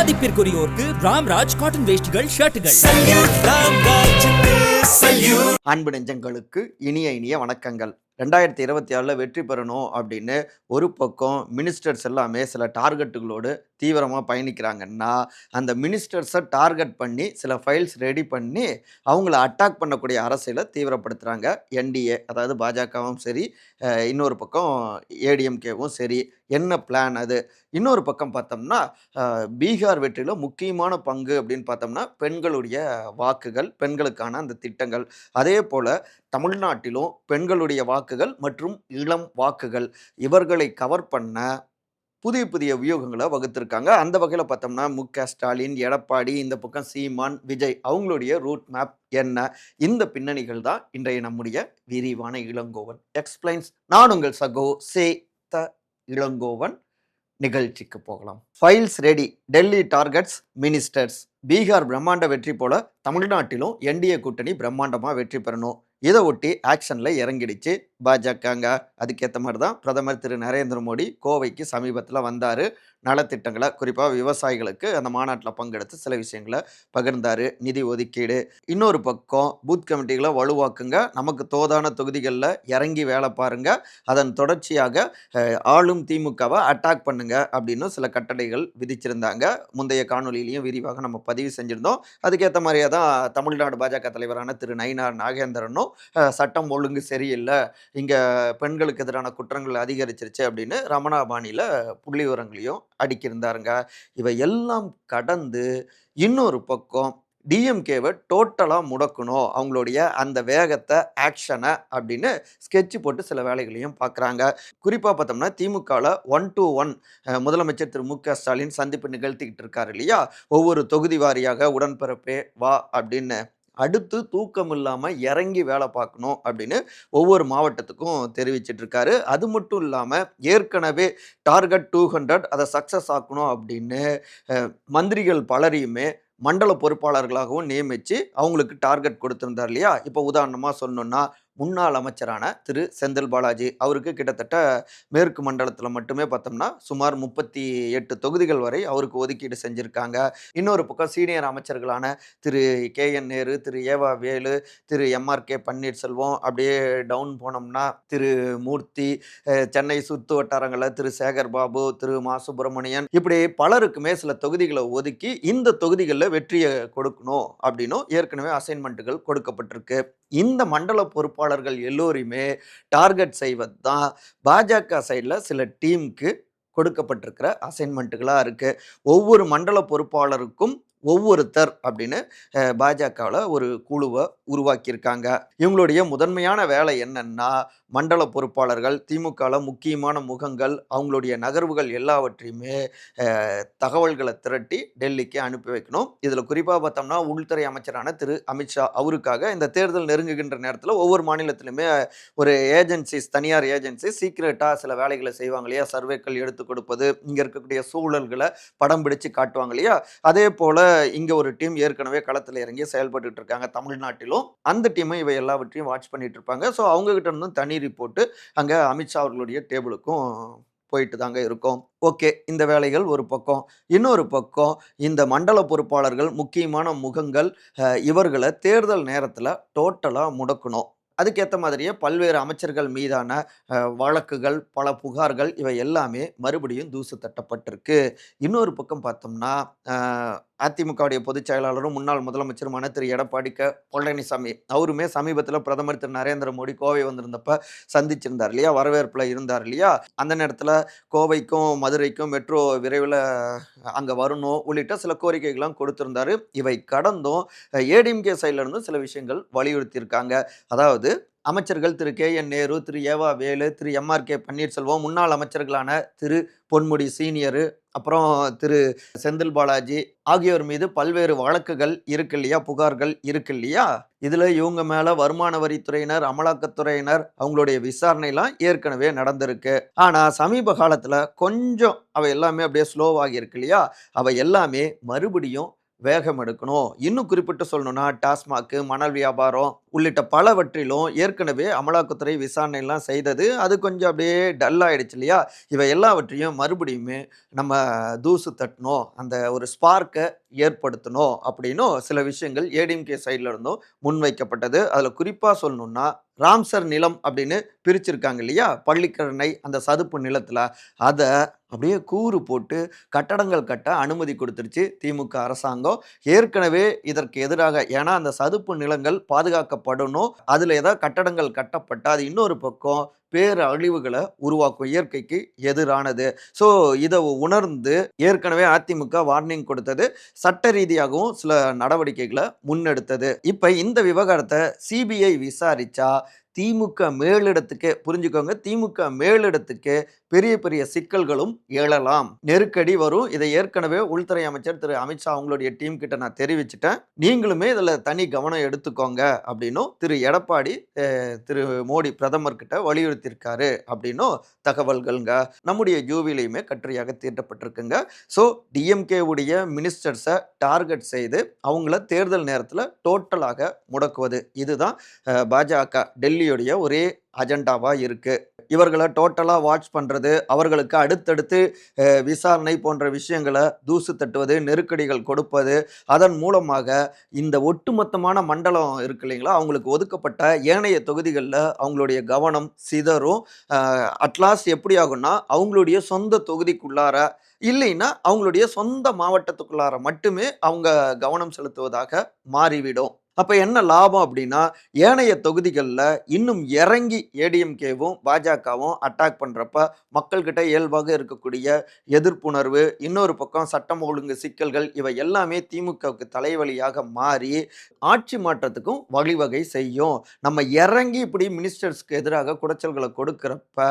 மதிப்பிற்குரியோருக்கு Ramraj cotton வேஷ்டிகள் ஷர்ட்டுகள். அன்பு நெஞ்சங்களுக்கு இனிய இனிய வணக்கங்கள். 2026 வெற்றி பெறணும் அப்படின்னு ஒரு பக்கம் மினிஸ்டர்ஸ் எல்லாமே சில டார்கெட்டுகளோடு தீவிரமாக பயணிக்கிறாங்கன்னா, அந்த மினிஸ்டர்ஸை டார்கெட் பண்ணி சில ஃபைல்ஸ் ரெடி பண்ணி அவங்கள அட்டாக் பண்ணக்கூடிய அரசியலை தீவிரப்படுத்துகிறாங்க என்டிஏ. அதாவது பாஜகவும் சரி, இன்னொரு பக்கம் ஏடிஎம்கேவும் சரி. என்ன பிளான் அது? இன்னொரு பக்கம் பார்த்தோம்னா, பீகார் வெற்றியில் முக்கியமான பங்கு அப்படின்னு பார்த்தோம்னா பெண்களுடைய வாக்குகள், பெண்களுக்கான அந்த திட்டங்கள். அதே போல் தமிழ்நாட்டிலும் பெண்களுடைய வாக்குகள் மற்றும் இளம் வாக்குகள் இவர்களை கவர் பண்ண புதிய புதிய வியூகங்களை வகுத்திருக்காங்க. அந்த வகையில் பார்த்தோம்னா மு.க.ஸ்டாலின், எடப்பாடி, இந்த பக்கம் சீமான், விஜய் அவங்களுடைய ரூட் மேப் என்ன? இந்த பின்னணிகள் தான் இன்றைய நம்முடைய விரிவான இளங்கோவன் எக்ஸ்பிளைன்ஸ். நான் உங்கள் சகோ சே த இளங்கோவன். நிகழ்ச்சிக்கு போகலாம். Files ready, Delhi targets ministers. Bihar பிரம்மாண்ட வெற்றி போல தமிழ்நாட்டிலும் என்டிஏ கூட்டணி பிரம்மாண்டமாக வெற்றி பெறணும். இதை ஒட்டி ஆக்ஷனில் இறங்கிடுச்சு பாஜகங்க. அதுக்கேற்ற மாதிரி தான் பிரதமர் திரு நரேந்திர மோடி கோவைக்கு சமீபத்தில் வந்தார். நலத்திட்டங்களை குறிப்பாக விவசாயிகளுக்கு அந்த மாநாட்டில் பங்கெடுத்து சில விஷயங்களை பகிர்ந்தார். நிதி ஒதுக்கீடு. இன்னொரு பக்கம் பூத் கமிட்டிகளை வலுவாக்குங்க, நமக்கு தோதான தொகுதிகளில் இறங்கி வேலை பாருங்க, அதன் தொடர்ச்சியாக ஆளும் திமுகவை அட்டாக் பண்ணுங்க அப்படின்னு சில கட்டளைகள் விதிச்சிருந்தாங்க. முந்தைய காணொலியிலையும் விரிவாக நம்ம பதிவு செஞ்சிருந்தோம். அதுக்கேற்ற மாதிரியே தான் தமிழ்நாடு பாஜக தலைவரான திரு நயினார் நாகேந்திரனும் சட்டம் ஒழுங்கு சரியில்லை, இங்கே பெண்களுக்கு எதிரான குற்றங்கள் அதிகரிச்சிருச்சு அப்படின்னு ரமணா பாணியில் புள்ளி விவரங்களையும் அடுக்கியிருந்தாருங்க. இவை எல்லாம் கடந்து இன்னொரு பக்கம் டிஎம்கேவை டோட்டலாக முடக்கணும், அவங்களுடைய அந்த வேகத்தை, ஆக்ஷனை அப்படின்னு ஸ்கெட்ச் போட்டு சில வேலைகளையும் பார்க்குறாங்க. குறிப்பாக பார்த்தோம்னா திமுகவில் 1-to-1 முதலமைச்சர் திரு மு.க.ஸ்டாலின் சந்திப்பு நிகழ்த்திக்கிட்டு இருக்காரு இல்லையா? ஒவ்வொரு தொகுதி வாரியாக உடன்பிறப்பே வா அப்படின்னு அடுத்து தூக்கம் இல்லாமல் இறங்கி வேலை பார்க்கணும் அப்படின்னு ஒவ்வொரு மாவட்டத்துக்கும் தெரிவிச்சிட்டு இருக்காரு. அது மட்டும் இல்லாமல் ஏற்கனவே டார்கெட் 200 அதை சக்ஸஸ் ஆக்கணும் அப்படின்னு மந்திரிகள் பலரையுமே மண்டல பொறுப்பாளர்களாகவும் நியமித்து அவங்களுக்கு டார்கெட் கொடுத்துருந்தார் இல்லையா? இப்போ உதாரணமாக சொல்லணுன்னா முன்னாள் அமைச்சரான திரு செந்தில் பாலாஜி அவருக்கு கிட்டத்தட்ட மேற்கு மண்டலத்தில் மட்டுமே பார்த்தோம்னா சுமார் 38 தொகுதிகள் வரை அவருக்கு ஒதுக்கீடு செஞ்சுருக்காங்க. இன்னொரு பக்கம் சீனியர் அமைச்சர்களான திரு கே.என். நேரு, திரு ஏவா வேலு, திரு எம்.ஆர்.கே. பன்னீர்செல்வம், அப்படியே டவுன் போனோம்னா திரு மூர்த்தி, சென்னை சுற்று வட்டாரங்களில் திரு சேகர் பாபு, திரு மா சுப்பிரமணியன், இப்படி பலருக்குமே சில தொகுதிகளை ஒதுக்கி இந்த தொகுதிகளில் வெற்றியை கொடுக்கணும் அப்படின்னும் ஏற்கனவே அசைன்மெண்ட்டுகள் கொடுக்கப்பட்டிருக்கு. இந்த மண்டல பொறுப்பாளர்கள் எல்லோரையுமே டார்கெட் செய்வது தான் பாஜக சைடில் சில டீமுக்கு கொடுக்கப்பட்டிருக்கிற அசைன்மெண்ட்டுகளாக இருக்குது. ஒவ்வொரு மண்டல பொறுப்பாளருக்கும் ஒவ்வொருத்தர் அப்படின்னு பாஜகவில் ஒரு குழுவை உருவாக்கியிருக்காங்க. இவங்களுடைய முதன்மையான வேலை என்னன்னா, மண்டல பொறுப்பாளர்கள், திமுகவில் முக்கியமான முகங்கள், அவங்களுடைய நகர்வுகள் எல்லாவற்றையுமே தகவல்களை திரட்டி டெல்லிக்கு அனுப்பி வைக்கணும். இதில் குறிப்பாக பார்த்தோம்னா உள்துறை அமைச்சரான திரு அமித்ஷா அவருக்காக இந்த தேர்தல் நெருங்குகின்ற நேரத்தில் ஒவ்வொரு மாநிலத்திலுமே ஒரு ஏஜென்சிஸ், தனியார் ஏஜென்சிஸ் சீக்ரெட்டாக சில வேலைகளை செய்வாங்க இல்லையா? சர்வேக்கள் எடுத்து கொடுப்பது, இங்கே இருக்கக்கூடிய சூழல்களை படம் பிடிச்சு காட்டுவாங்க இல்லையா? அதே போல் இங்கே ஒரு டீம் ஏற்கனவே களத்தில் இறங்கி செயல்பட்டு இருக்காங்க தமிழ்நாட்டிலும். அந்த டீமை இவை எல்லாவற்றையும் வாட்ச் பண்ணிட்டு இருப்பாங்க. ஸோ அவங்க கிட்ட இருந்தும் தனி ரிப்போர்ட்டு அங்கே அமித்ஷா அவர்களுடைய டேபிளுக்கும் போயிட்டு தாங்க இருக்கும். ஓகே, இந்த வேலைகள் ஒரு பக்கம். இன்னொரு பக்கம் இந்த மண்டல பொறுப்பாளர்கள், முக்கியமான முகங்கள், இவர்களை தேர்தல் நேரத்தில் டோட்டலாக முடக்கணும். அதுக்கேற்ற மாதிரியே பல்வேறு அமைச்சர்கள் மீதான வழக்குகள், பல புகார்கள், இவை எல்லாமே மறுபடியும் தூசு தட்டப்பட்டிருக்கு. இன்னொரு பக்கம் பார்த்தோம்னா அதிமுகவுடைய பொதுச் செயலாளரும் முன்னாள் முதலமைச்சருமான திரு எடப்பாடி பழனிசாமி அவருமே சமீபத்தில் பிரதமர் திரு நரேந்திர மோடி கோவை வந்திருந்தப்ப சந்திச்சிருந்தார் இல்லையா? வரவேற்பில் இருந்தார் இல்லையா? அந்த நேரத்தில் கோவைக்கும் மதுரைக்கும் மெட்ரோ விரைவில் அங்கே வரணும் உள்ளிட்ட சில கோரிக்கைகள்லாம் கொடுத்திருந்தாரு. இவை கடந்தும் ஏடிஎம்கே சைட்ல இருந்து சில விஷயங்கள் வலியுறுத்தியிருக்காங்க. அதாவது அமைச்சர்கள் திரு கே.என். நேரு, திரு ஏவா வேலு, திரு எம்.ஆர்.கே. பன்னீர்செல்வம், முன்னாள் அமைச்சர்களான திரு பொன்முடி சீனியரு, அப்புறம் திரு செந்தில் பாலாஜி ஆகியோர் மீது பல்வேறு வழக்குகள் இருக்கு இல்லையா? புகார்கள் இருக்கு இல்லையா? இதில் இவங்க மேலே வருமான வரித்துறையினர், அமலாக்கத்துறையினர் அவங்களுடைய விசாரணைலாம் ஏற்கனவே நடந்திருக்கு. ஆனால் சமீப காலத்தில் கொஞ்சம் அவை எல்லாமே அப்படியே ஸ்லோவாகி இருக்கு இல்லையா? அவை எல்லாமே மறுபடியும் வேகம் எடுக்கணும். இன்னும் குறிப்பிட்டு சொல்லணும்னா டாஸ்மாக், மணல் வியாபாரம், உள்ளிட்ட பலவற்றிலும் ஏற்கனவே அமலாக்கத்துறை விசாரணைலாம் செய்தது. அது கொஞ்சம் அப்படியே டல் ஆயிடுச்சு இல்லையா? இவை எல்லாவற்றையும் மறுபடியுமே நம்ம தூசு தட்டணும், அந்த ஒரு ஸ்பார்க்க ஏற்படுத்தணும் அப்படின்னும் சில விஷயங்கள் ஏடிஎம்கே சைட்ல இருந்தும் முன்வைக்கப்பட்டது. அதுல குறிப்பா சொல்லணும்னா, ராம்சர் நிலம் அப்படின்னு பிரிச்சிருக்காங்க இல்லையா? பள்ளிக்கரணை அந்த சதுப்பு நிலத்துல, அத அப்படியே கூறு போட்டு கட்டடங்கள் கட்ட அனுமதி கொடுத்துருச்சு திமுக அரசாங்கம். ஏற்கனவே இதற்கு எதிராக ஏன்னா அந்த சதுப்பு நிலங்கள் பாதுகாக்கப்படணும். அதுல ஏதாவது கட்டடங்கள் கட்டப்பட்டா அது இன்னொரு பக்கம் பேரழிவுகளை உருவாக்கும். இயற்கைக்கு எதிரானது. ஸோ இதை உணர்ந்து ஏற்கனவே அதிமுக வார்னிங் கொடுத்தது. சட்ட ரீதியாகவும் சில நடவடிக்கைகளை முன்னெடுத்தது. இப்ப இந்த விவகாரத்தை சிபிஐ விசாரிச்சா திமுக மேலிடத்துக்கே புரிஞ்சுக்கோங்க, திமுக மேலிடத்துக்கு பெரிய பெரிய சிக்கல்களும் எழலாம், நெருக்கடி வரும். இதை ஏற்கனவே உள்துறை அமைச்சர் திரு அமித்ஷா அவங்களுடைய டீம் கிட்ட நான் தெரிவிச்சிட்டேன். நீங்களுமே இதுல தனி கவனம் எடுத்துக்கோங்க அப்படின்னும் திரு எடப்பாடி திரு மோடி பிரதமர் கிட்ட வலியுறுத்தியிருக்காரு அப்படின்னும் தகவல்கள்ங்க நம்முடைய ஜூவிலையுமே கட்டுரையாக தீட்டப்பட்டிருக்குங்க. ஸோ டிஎம்கே உடைய மினிஸ்டர்ஸை டார்கெட் செய்து அவங்கள தேர்தல் நேரத்தில் டோட்டலாக முடக்குவது, இதுதான் பாஜக டெல்லியுடைய ஒரே அஜெண்டாவா இருக்கு. இவர்களை டோட்டலா வாட்ச் பண்றது, அவர்களுக்கு அடுத்தடுத்து விசாரணை போன்ற விஷயங்களை தூசு தட்டுவது, நெருக்கடிகள் கொடுப்பது, அதன் மூலமாக இந்த ஒட்டுமொத்தமான மண்டலம் இருக்கு இல்லைங்களா, அவங்களுக்கு ஒதுக்கப்பட்ட ஏனைய தொகுதிகளில் அவங்களுடைய கவனம் சிதறும். அட்லாஸ்ட் எப்படி ஆகும்னா, அவங்களுடைய சொந்த தொகுதிக்குள்ளார இல்லைன்னா அவங்களுடைய சொந்த மாவட்டத்துக்குள்ளார மட்டுமே அவங்க கவனம் செலுத்துவதாக மாறிவிடும். அப்ப என்ன லாபம் அப்படின்னா, ஏனைய தொகுதிகளில் இன்னும் இறங்கி ஏடிஎம்கேவும் பாஜகவும் அட்டாக் பண்றப்ப மக்கள்கிட்ட இயல்பாக இருக்கக்கூடிய எதிர்ப்புணர்வு, இன்னொரு பக்கம் சட்டம் ஒழுங்கு சிக்கல்கள், இவை எல்லாமே திமுகவுக்கு தலைவலியாக மாறி ஆட்சி மாற்றத்துக்கும் வழிவகை செய்யும். நம்ம இறங்கி இப்படி மினிஸ்டர்ஸ்க்கு எதிராக குடைச்சல்களை கொடுக்கிறப்ப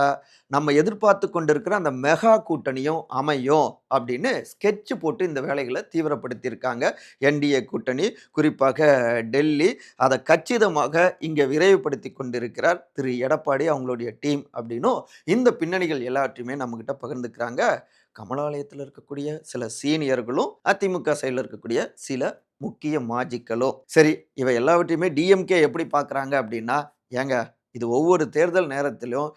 நம்ம எதிர்பார்த்து கொண்டிருக்கிற அந்த மெகா கூட்டணியும் அமையும் அப்படின்னு ஸ்கெட்ச் போட்டு இந்த வேலைகளை தீவிரப்படுத்தியிருக்காங்க என்டிஏ கூட்டணி, குறிப்பாக டெல்லி. அதை கச்சிதமாக இங்கே விரைவுபடுத்தி கொண்டிருக்கிறார் திரு எடப்பாடி அவங்களுடைய டீம் அப்படின்னும் இந்த பின்னணிகள் எல்லாத்தையுமே நம்மகிட்ட பகிர்ந்துக்கிறாங்க கமலாலயத்தில் இருக்கக்கூடிய சில சீனியர்களும் அதிமுக சைடில் இருக்கக்கூடிய சில முக்கிய மாஜிக்களும். சரி, இவை எல்லாவற்றையுமே டிஎம்கே எப்படி பார்க்குறாங்க அப்படின்னா, ஏங்க இது ஒவ்வொரு தேர்தல் நேரத்திலும்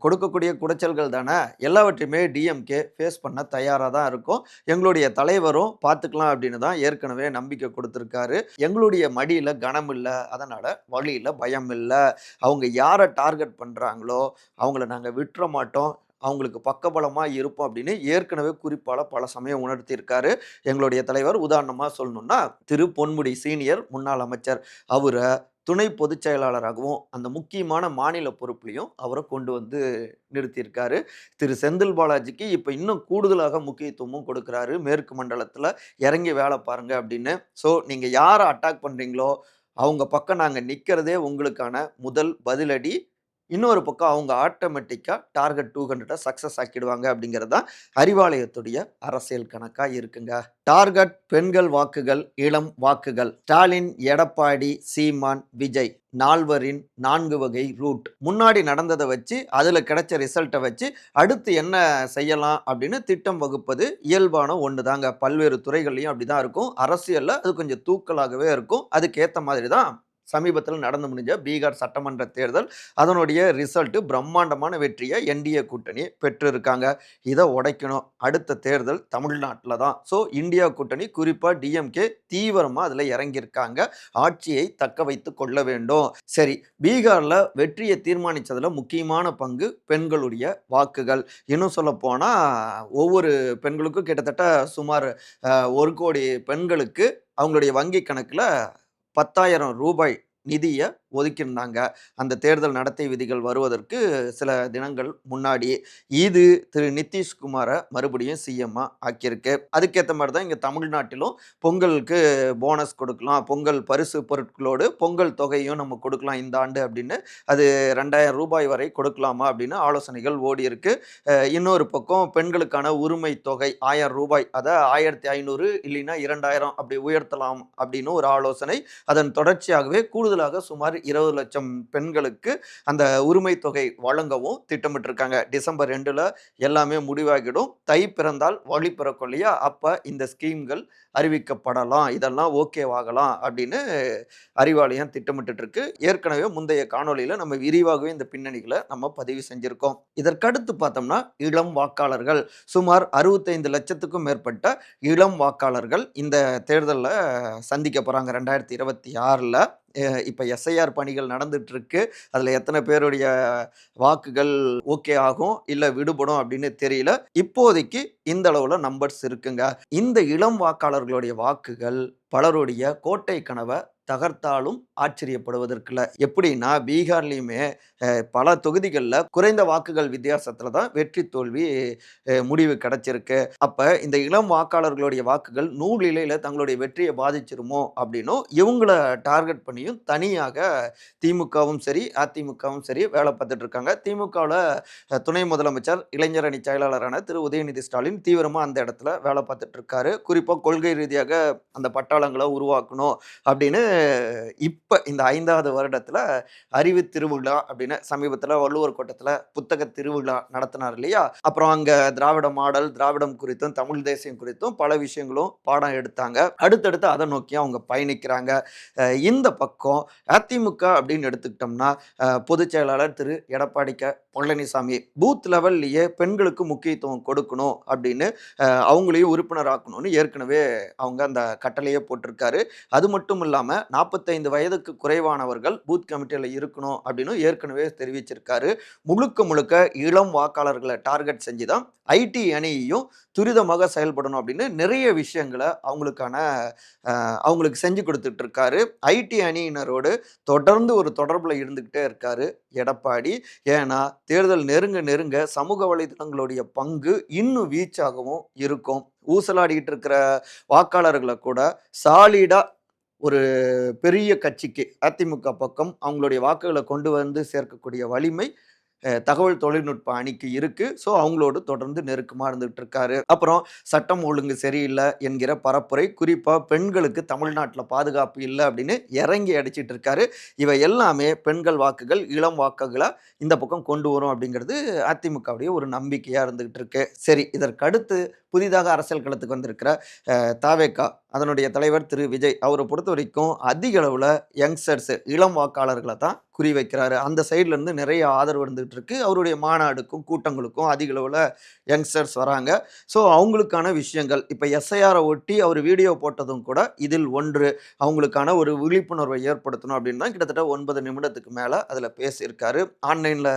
கொடுக்கக்கூடிய குடைச்சல்கள் தானே, எல்லாவற்றையுமே டிஎம்கே ஃபேஸ் பண்ண தயாராக தான் இருக்கும். எங்களுடைய தலைவரும் பார்த்துக்கலாம் அப்படின்னு தான் ஏற்கனவே நம்பிக்கை கொடுத்துருக்காரு. எங்களுடைய மடியில் கனம் இல்லை, அதனால் வழியில் பயம் இல்லை. அவங்க யாரை டார்கெட் பண்ணுறாங்களோ அவங்கள நாங்கள் விட்டுற மாட்டோம், அவங்களுக்கு பக்கபலமாக இருப்போம் அப்படின்னு ஏற்கனவே குறிப்பால் பல சமயம் உணர்த்தியிருக்காரு எங்களுடைய தலைவர். உதாரணமாக சொல்லணும்னா திரு பொன்முடி சீனியர் முன்னாள் அமைச்சர், அவரை துணை பொதுச் செயலாளராகவும் அந்த முக்கியமான மாநில பொறுப்புலையும் அவரை கொண்டு வந்து நிறுத்தியிருக்காரு. திரு செந்தில் பாலாஜிக்கு இப்போ இன்னும் கூடுதலாக முக்கியத்துவமும் கொடுக்குறாரு. மேற்கு மண்டலத்தில் இறங்கி வேலை பாருங்க அப்படின்னு. ஸோ நீங்கள் யாரை அட்டாக் பண்ணுறீங்களோ அவங்க பக்கம் நாங்கள் நிற்கிறதே உங்களுக்கான முதல் பதிலடி. இன்னொரு பக்கம் அவங்க ஆட்டோமேட்டிக்காக டார்கெட் 200 சக்ஸஸ் ஆக்கிடுவாங்க அப்படிங்கிறது தான் அறிவாலயத்துடைய அரசியல் கணக்காக இருக்குங்க. டார்கெட் பெண்கள் வாக்குகள், இளம் வாக்குகள். ஸ்டாலின், எடப்பாடி, சீமான், விஜய் நால்வரின் 4 வகை ரூட். முன்னாடி நடந்ததை வச்சு அதில் கிடைச்ச ரிசல்ட்டை வச்சு அடுத்து என்ன செய்யலாம் அப்படின்னு திட்டம் வகுப்பது இயல்பான ஒன்று தாங்க. பல்வேறு துறைகள்லையும் அப்படி தான் இருக்கும். அரசியலில் அது கொஞ்சம் தூக்கலாகவே இருக்கும். அதுக்கேற்ற மாதிரி தான் சமீபத்தில் நடந்து முடிஞ்ச பீகார் சட்டமன்ற தேர்தல், அதனுடைய ரிசல்ட் பிரம்மாண்டமான வெற்றியை என்டிஏ கூட்டணி பெற்றிருக்காங்க. இதை உடைக்கணும். அடுத்த தேர்தல் தமிழ்நாட்டில் தான். ஸோ இந்தியா கூட்டணி குறிப்பாக டிஎம்கே தீவிரமாக அதில் இறங்கியிருக்காங்க. ஆட்சியை தக்க வைத்து கொள்ள வேண்டும். சரி, பீகாரில் வெற்றியை தீர்மானித்ததில் முக்கியமான பங்கு பெண்களுடைய வாக்குகள். இன்னும் சொல்ல போனால் ஒவ்வொரு பெண்களுக்கும் கிட்டத்தட்ட சுமார் 1 கோடி பெண்களுக்கு அவங்களுடைய வங்கி கணக்கில் 10,000 ரூபாய் நிதியை ஒதுக்கியிருந்தாங்க அந்த தேர்தல் நடத்தை விதிகள் வருவதற்கு சில தினங்கள் முன்னாடி. இது திரு நிதிஷ்குமாரை மறுபடியும் சிஎம்மா ஆக்கியிருக்கு. அதுக்கேற்ற மாதிரி தான் இங்கே தமிழ்நாட்டிலும் பொங்கலுக்கு போனஸ் கொடுக்கலாம், பொங்கல் பரிசு பொருட்களோடு பொங்கல் தொகையும் நம்ம கொடுக்கலாம் இந்த ஆண்டு அப்படின்னு. அது 2,000 ரூபாய் வரை கொடுக்கலாமா அப்படின்னு ஆலோசனைகள் ஓடி இருக்கு. இன்னொரு பக்கம் பெண்களுக்கான உரிமை தொகை 1000 ரூபாய், அதை 1500 இல்லைன்னா 2000 அப்படி உயர்த்தலாம் அப்படின்னு ஒரு ஆலோசனை. அதன் தொடர்ச்சியாகவே கூடுதலாக சுமார் 20 லட்சம் பெண்களுக்கு அந்த உரிமை தொகை வழங்கவும் திட்டமிட்டிருக்காங்க. டிசம்பர் 2ல எல்லாமே முடிவாகிடும். தை பிறந்தால் வழி பிறக்கும் இல்லையா? அப்ப இந்த ஸ்கீம்கள் அறிவிக்கப்படலாம். இதெல்லாம் ஓகேவாகலாம் அப்படின்னு அறிவாலயம் திட்டமிட்டுட்டு இருக்கு. ஏற்கனவே முந்தைய காணொளியில நம்ம விரிவாகவே இந்த பின்னணிகளை நம்ம பதிவு செஞ்சிருக்கோம். இதற்கடுத்து பார்த்தோம்னா இளம் வாக்காளர்கள் சுமார் 65 லட்சத்துக்கும் மேற்பட்ட இளம் வாக்காளர்கள் இந்த தேர்தல்ல சந்திக்க போறாங்க 2026ல. இப்ப எஸ்ஐஆர் பணிகள் நடந்துட்டு இருக்கு. அதுல எத்தனை பேருடைய வாக்குகள் ஓகே ஆகும் இல்ல விடுபடும் அப்படின்னு தெரியல. இப்போதைக்கு இந்த அளவுல நம்பர்ஸ் இருக்குங்க. இந்த இளம் வாக்காளர்களுடைய வாக்குகள் பலருடைய கோட்டை கனவை தகர்த்தாலும் ஆச்சரியப்படுவதற்கில்ல. எப்படின்னா பீகார்லயுமே பல தொகுதிகள்ல குறைந்த வாக்குகள் வித்தியாசத்துல தான் வெற்றி தோல்வி முடிவு கிடைச்சிருக்கு. அப்ப இந்த இளம் வாக்காளர்களுடைய வாக்குகள் நூலிலையில தங்களுடைய வெற்றியை பாதிச்சிருமோ அப்படின்னும் இவங்கள டார்கெட் பண்ணியும் தனியாக திமுகவும் சரி அதிமுகவும் சரி வேலை பார்த்துட்டு இருக்காங்க. திமுகவில் துணை முதலமைச்சர் இளைஞர் அணி செயலாளரான திரு உதயநிதி ஸ்டாலின் தீவிரமா அந்த இடத்துல வேலை பார்த்துட்டு இருக்காரு. குறிப்பா கொள்கை ரீதியாக அந்த பட்டாளங்களை உருவாக்கணும் அப்படின்னு இப்ப இந்த 5வது வருடத்துல அறிவு திருவிழா அப்படின்னு சமீபத்துல வள்ளுவர் கோட்டத்துல புத்தக திருவிழா நடத்தினார் இல்லையா? அப்புறம் அங்க திராவிட மாடல், திராவிடம் குறித்தும் தமிழ் தேசியம் குறித்தும் பல விஷயங்களும் பாடம் எடுத்தாங்க. அடுத்தடுத்து அதை நோக்கி அவங்க பயணிக்கிறாங்க. இந்த பக்கம் அதிமுக அப்படின்னு எடுத்துக்கிட்டோம்னா பொதுச் செயலாளர் திரு எடப்பாடி பழனிசாமி பூத் லெவல்லையே பெண்களுக்கு முக்கியத்துவம் கொடுக்கணும் அப்படின்னு அவங்களையும் உறுப்பினர் ஆக்கணும்னு ஏற்கனவே அவங்க அந்த கட்டளையே போட்டிருக்காரு. அது மட்டும் இல்லாம 45 வயதுக்கு குறைவானவர்கள் பூத் கமிட்டியில் இருக்கணும் அப்படின்னு ஏற்கனவே தெரிவிச்சிருக்காரு. முழுக்க முழுக்க இளம் வாக்காளர்களை டார்கெட் செஞ்சு தான் ஐடி அணியையும் துரிதமாக செயல்படணும் அப்படின்னு நிறைய விஷயங்களை அவங்களுக்கு செஞ்சு கொடுத்துட்டு இருக்காரு. ஐடி அணியினரோடு தொடர்ந்து ஒரு தொடர்புல இருந்துகிட்டே இருக்காரு எடப்பாடி. ஏன்னா தேர்தல் நெருங்க நெருங்க சமூக வலைதளங்களுடைய பங்கு இன்னும் வீச்சாகவும் இருக்கும். ஊசலாடிக்கிட்டு இருக்கிற வாக்காளர்களை கூட சாலிடா ஒரு பெரிய கட்சிக்கு அதிமுக பக்கம் அவங்களுடைய வாக்குகளை கொண்டு வந்து சேர்க்கக்கூடிய வலிமை தகவல் தொழில்நுட்ப அணிக்கு இருக்கு. ஸோ அவங்களோடு தொடர்ந்து நெருக்கமாக இருந்துகிட்டு இருக்காரு. அப்புறம் சட்டம் ஒழுங்கு சரியில்லை என்கிற பரப்புரை, குறிப்பாக பெண்களுக்கு தமிழ்நாட்டில் பாதுகாப்பு இல்லை அப்படின்னு இறங்கி அடிச்சிட்டு இருக்காரு. இவை எல்லாமே பெண்கள் வாக்குகள் இளம் வாக்குகளை இந்த பக்கம் கொண்டு வரும் அப்படிங்கிறது அதிமுகவுடைய ஒரு நம்பிக்கையாக இருந்துகிட்டு இருக்கு. சரி, இதற்கடுத்து புதிதாக அரசியல் களத்துக்கு வந்திருக்கிற தாவேகா அதனுடைய தலைவர் திரு விஜய் அவரை பொறுத்த வரைக்கும் அதிக அளவில் யங்ஸ்டர்ஸ் இளம் வாக்காளர்களை தான் குறிவைக்கிறாரு. அந்த சைட்ல இருந்து நிறைய ஆதரவு இருந்துகிட்டு இருக்கு. அவருடைய மாநாடுக்கும் கூட்டங்களுக்கும் அதிக அளவில் யங்ஸ்டர்ஸ் வராங்க. ஸோ அவங்களுக்கான விஷயங்கள் இப்போ எஸ்ஐஆரை ஒட்டி அவர் வீடியோ போட்டதும் கூட இதில் ஒன்று. அவங்களுக்கான ஒரு விழிப்புணர்வை ஏற்படுத்தணும் அப்படின்னு தான் கிட்டத்தட்ட 9 நிமிடத்துக்கு மேலே அதில் பேசியிருக்காரு. ஆன்லைனில்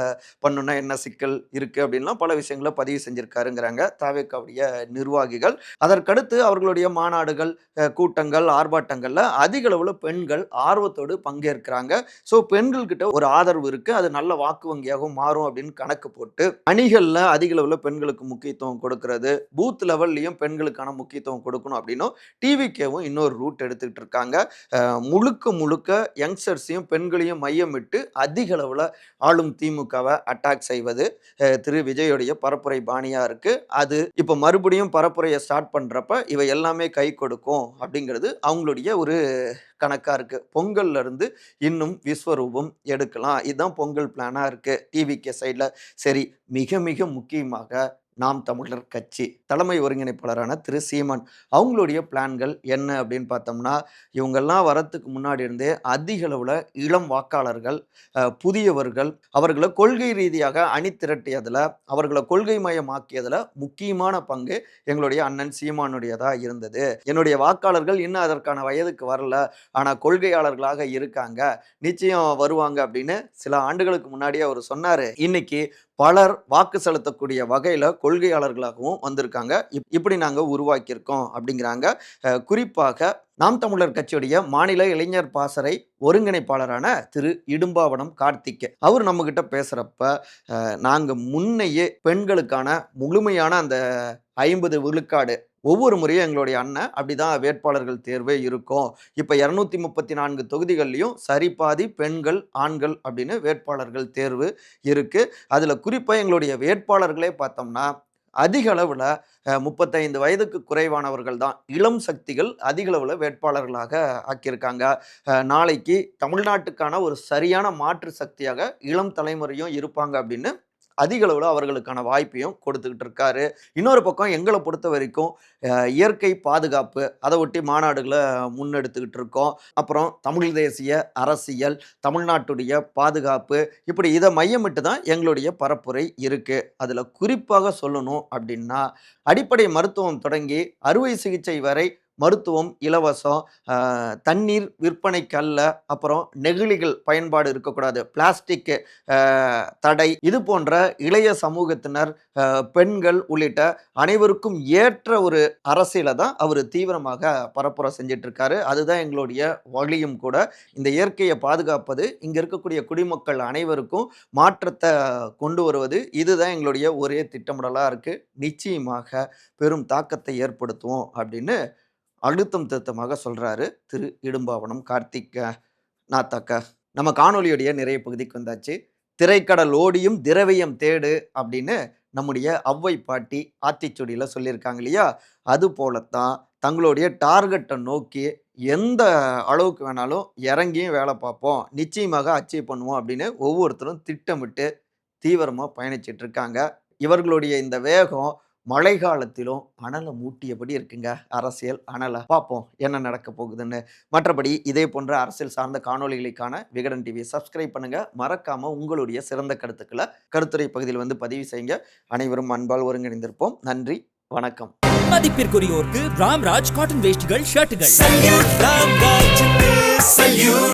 பண்ணுன்னா என்ன சிக்கல் இருக்குது அப்படின்லாம் பல விஷயங்களை பதிவு செஞ்சுருக்காருங்கிறாங்க தாவேகாவுடைய நிர்வாகிகள். அதற்கடுத்து அவர்களுடைய மாநாடுகள், கூட்டங்கள், ஆர்ப்பாட்டங்களில் அதிக அளவில் பெண்கள் ஆர்வத்தோடு பங்கேற்கிறாங்க. ஸோ பெண்கள் கிட்ட ஒரு ஆதரவு இருக்கு. அது நல்ல வாக்கு வங்கியாகவும் மாறும் அப்படின்னு கணக்கு போட்டு அணிகள்ல அதிக அளவில் பெண்களுக்கு முக்கியத்துவம் கொடுக்கிறது, பூத் லெவல்லையும் பெண்களுக்கான முக்கியத்துவம் கொடுக்கணும் அப்படின்னும் டிவிகேவும் இன்னொரு ரூட் எடுத்துக்கிட்டு இருக்காங்க. முழுக்க முழுக்க யங்ஸ்டர்ஸையும் பெண்களையும் மையமிட்டு அதிக அளவில் ஆளும் திமுகவை அட்டாக் செய்வது திரு விஜயோடைய பரப்புரை பாணியா இருக்கு. அது இப்போ மறுபடியும் பரப்புரையை ஸ்டார்ட் பண்றப்ப இவை எல்லாமே கை கொடுக்கும் அப்படிங்கிறது அவங்களுடைய ஒரு கணக்கா இருக்கு. பொங்கல்ல இருந்து இன்னும் விஸ்வரூபம் எடுக்கலாம். இதுதான் பொங்கல் பிளானா இருக்கு டிவிகே சைட்ல. சரி, மிக மிக முக்கியமாக நாம் தமிழர் கட்சி தலைமை ஒருங்கிணைப்பாளரான திரு சீமான் அவங்களுடைய பிளான்கள் என்ன அப்படின்னு பார்த்தோம்னா, இவங்கெல்லாம் வரத்துக்கு முன்னாடி இருந்தே அதிக அளவில் இளம் வாக்காளர்கள், புதியவர்கள், அவர்களை கொள்கை ரீதியாக அணி திரட்டியதில், அவர்களை கொள்கை மயமாக்கியதில் முக்கியமான பங்கு எங்களுடைய அண்ணன் சீமானுடையதாக இருந்தது. என்னுடைய வாக்காளர்கள் இன்னும் அதற்கான வயதுக்கு வரல, ஆனால் கொள்கையாளர்களாக இருக்காங்க, நிச்சயம் வருவாங்க அப்படின்னு சில ஆண்டுகளுக்கு முன்னாடியே அவர் சொன்னார். இன்னைக்கு பலர் வாக்கு செலுத்தக்கூடிய வகையில் கொள்கையாளர்களாகவும் வந்திருக்காங்க. இப்படி நாங்கள் உருவாக்கியிருக்கோம் அப்படிங்கிறாங்க. குறிப்பாக நாம் தமிழர் கட்சியுடைய மாநில இளைஞர் பாசறை ஒருங்கிணைப்பாளரான திரு இடும்பாவனம் கார்த்திக் அவர் நம்ம கிட்ட பேசுறப்ப நாங்கள் முன்னையே பெண்களுக்கான முழுமையான அந்த 50 விழுக்காடு ஒவ்வொரு முறையும் எங்களுடைய அண்ணன் அப்படிதான் வேட்பாளர்கள் தேர்வே இருக்கும். இப்போ 234 தொகுதிகள்லையும் சரிபாதி பெண்கள் ஆண்கள் அப்படின்னு வேட்பாளர்கள் தேர்வு இருக்கு. அதில் குறிப்பாக எங்களுடைய வேட்பாளர்களே பார்த்தோம்னா அதிக அளவில் 35 வயதுக்கு குறைவானவர்கள் தான் இளம் சக்திகள் அதிக அளவில் வேட்பாளர்களாக ஆக்கியிருக்காங்க. நாளைக்கு தமிழ்நாட்டுக்கான ஒரு சரியான மாற்று சக்தியாக இளம் தலைமுறையும் இருப்பாங்க அப்படின்னு அதிக அளவில் அவர்களுக்கான வாய்ப்பையும் கொடுத்துக்கிட்டு இருக்காரு. இன்னொரு பக்கம் எங்களை பொறுத்த வரைக்கும் இயற்கை பாதுகாப்பு அதை ஒட்டி மாநாடுகளை முன்னெடுத்துக்கிட்டு இருக்கோம். அப்புறம் தமிழ் தேசிய அரசியல், தமிழ்நாட்டுடைய பாதுகாப்பு, இப்படி இதை மையமிட்டு தான் எங்களுடைய பரப்புரை இருக்கு. அதில் குறிப்பாக சொல்லணும் அப்படின்னா அடிப்படை மருத்துவம் தொடங்கி அறுவை சிகிச்சை வரை மருத்துவம் இலவசம், தண்ணீர் விற்பனைக்கு அல்ல, அப்புறம் நெகிழிகள் பயன்பாடு இருக்கக்கூடாது, பிளாஸ்டிக் தடை, இது போன்ற இளைய சமூகத்தினர், பெண்கள் உள்ளிட்ட அனைவருக்கும் ஏற்ற ஒரு அரசியலை தான் அவர் தீவிரமாக பரப்புரை செஞ்சிட்டு இருக்காரு. அதுதான் எங்களுடைய வழியும் கூட. இந்த இயற்கையை பாதுகாப்பது, இங்க இருக்கக்கூடிய குடிமக்கள் அனைவருக்கும் மாற்றத்தை கொண்டு வருவது, இதுதான் எங்களுடைய ஒரே திட்டமிடலா இருக்கு. நிச்சயமாக பெரும் தாக்கத்தை ஏற்படுத்துவோம் அப்படின்னு அழுத்தம் திருத்தமாக சொல்றாரு திரு இடும்பாவனம் கார்த்திக் நாத்தாக்கா. நம்ம காணொலியுடைய நிறைய பகுதிக்கு வந்தாச்சு. திரைக்கடல் ஓடியும் திரவியம் தேடு அப்படின்னு நம்முடைய ஔவை பாட்டி ஆத்திச்சூடியில் சொல்லியிருக்காங்க இல்லையா? அது போலத்தான் தங்களுடைய டார்கெட்டை நோக்கி எந்த அளவுக்கு வேணாலும் இறங்கியும் வேலை பார்ப்போம், நிச்சயமாக அச்சீவ் பண்ணுவோம் அப்படின்னு ஒவ்வொருத்தரும் திட்டமிட்டு தீவிரமாக பயணிச்சிட்டு இருக்காங்க. இவர்களுடைய இந்த வேகம் மழை காலத்திலும் அனலை மூட்டியபடி இருக்குங்க. அரசியல் அனலை பார்ப்போம் என்ன நடக்க போகுதுன்னு. மற்றபடி இதே போன்ற அரசியல் சார்ந்த காணொலிகளுக்கான விகடன் டிவியை சப்ஸ்கிரைப் பண்ணுங்க. மறக்காம உங்களுடைய சிறந்த கருத்துக்களை கருத்துரை பகுதியில் பதிவு செய்யுங்க. அனைவரும் அன்பால் ஒருங்கிணைந்திருப்போம். நன்றி, வணக்கம். மதிப்பிற்குரியோருக்கு ராம்ராஜ் காட்டன் வேஷ்டிகள் ஷர்ட்டுகள். Salute Ramraj, salute.